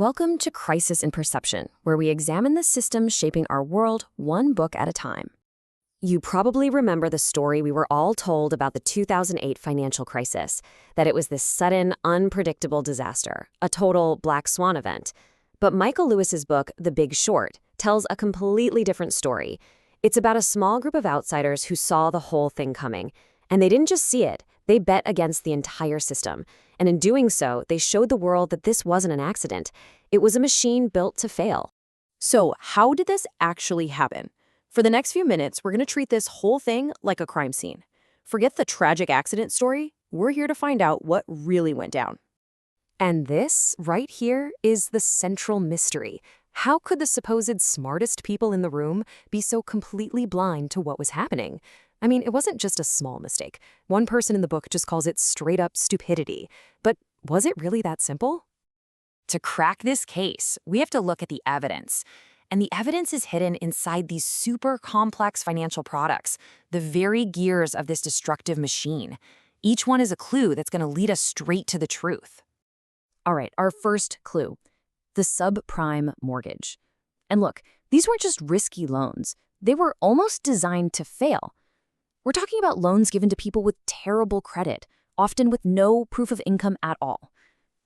Welcome to Crisis in Perception, where we examine the systems shaping our world one book at a time. You probably remember the story we were all told about the 2008 financial crisis, that it was this sudden, unpredictable disaster, a total black swan event. But Michael Lewis's book, The Big Short, tells a completely different story. It's about a small group of outsiders who saw the whole thing coming. And they didn't just see it, they bet against the entire system. And in doing so, they showed the world that this wasn't an accident. It was a machine built to fail. So how did this actually happen? For the next few minutes, we're going to treat this whole thing like a crime scene. Forget the tragic accident story. We're here to find out what really went down. And this, right here, is the central mystery. How could the supposed smartest people in the room be so completely blind to what was happening? I mean, it wasn't just a small mistake. One person in the book just calls it straight-up stupidity. But was it really that simple? To crack this case, we have to look at the evidence. And the evidence is hidden inside these super complex financial products, the very gears of this destructive machine. Each one is a clue that's going to lead us straight to the truth. All right, our first clue, the subprime mortgage. And look, these weren't just risky loans. They were almost designed to fail. We're talking about loans given to people with terrible credit, often with no proof of income at all.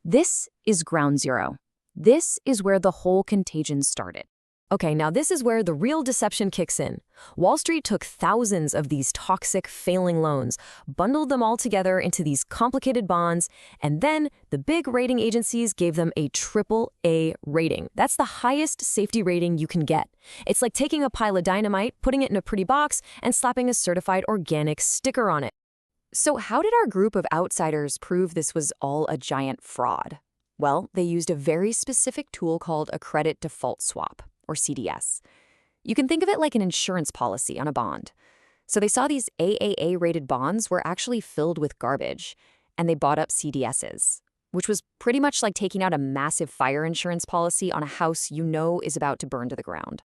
This is ground zero. This is where the whole contagion started. Okay, now this is where the real deception kicks in. Wall Street took thousands of these toxic, failing loans, bundled them all together into these complicated bonds, and then the big rating agencies gave them a AAA rating. That's the highest safety rating you can get. It's like taking a pile of dynamite, putting it in a pretty box, and slapping a certified organic sticker on it. So how did our group of outsiders prove this was all a giant fraud? Well, they used a very specific tool called a credit default swap, or CDS. You can think of it like an insurance policy on a bond. So they saw these AAA-rated bonds were actually filled with garbage, and they bought up CDSs, which was pretty much like taking out a massive fire insurance policy on a house you know is about to burn to the ground.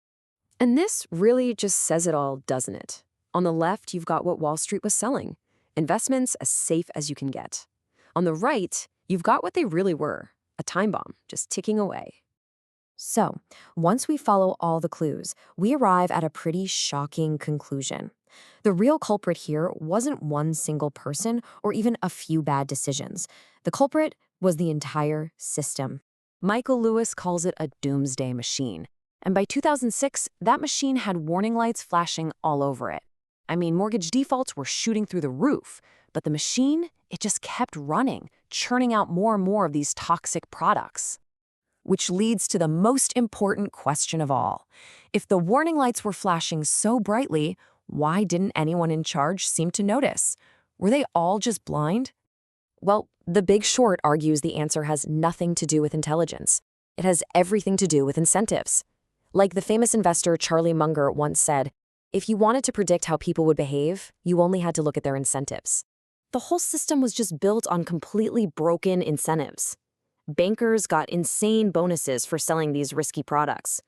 And this really just says it all, doesn't it? On the left, you've got what Wall Street was selling, investments as safe as you can get. On the right, you've got what they really were, a time bomb just ticking away. So, once we follow all the clues, we arrive at a pretty shocking conclusion. The real culprit here wasn't one single person or even a few bad decisions. The culprit was the entire system. Michael Lewis calls it a doomsday machine. And by 2006, that machine had warning lights flashing all over it. I mean, mortgage defaults were shooting through the roof, but the machine, it just kept running, churning out more and more of these toxic products. Which leads to the most important question of all. If the warning lights were flashing so brightly, why didn't anyone in charge seem to notice? Were they all just blind? Well, The Big Short argues the answer has nothing to do with intelligence. It has everything to do with incentives. Like the famous investor Charlie Munger once said, if you wanted to predict how people would behave, you only had to look at their incentives. The whole system was just built on completely broken incentives. Bankers got insane bonuses for selling these risky products.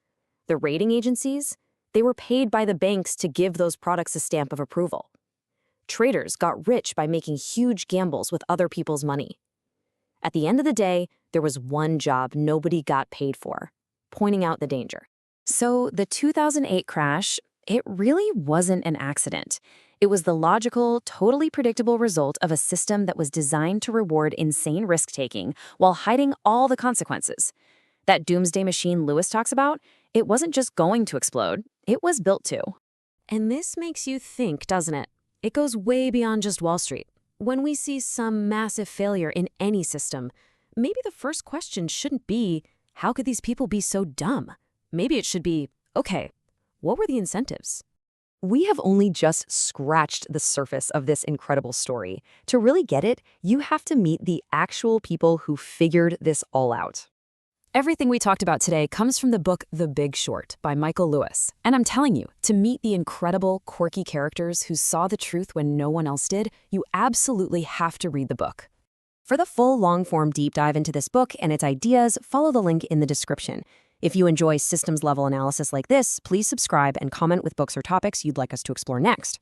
The rating agencies, they were paid by the banks to give those products a stamp of approval. Traders got rich by making huge gambles with other people's money. At the end of the day, there was one job nobody got paid for, pointing out the danger. So the 2008 crash, it really wasn't an accident. It was the logical, totally predictable result of a system that was designed to reward insane risk-taking while hiding all the consequences. That doomsday machine Lewis talks about, it wasn't just going to explode, it was built to. And this makes you think, doesn't it? It goes way beyond just Wall Street. When we see some massive failure in any system, maybe the first question shouldn't be, how could these people be so dumb? Maybe it should be, okay, what were the incentives? We have only just scratched the surface of this incredible story. To really get it, you have to meet the actual people who figured this all out. Everything we talked about today comes from the book The Big Short by Michael Lewis. And I'm telling you, to meet the incredible, quirky characters who saw the truth when no one else did, you absolutely have to read the book. For the full long-form deep dive into this book and its ideas, follow the link in the description. If you enjoy systems-level analysis like this, please subscribe and comment with books or topics you'd like us to explore next.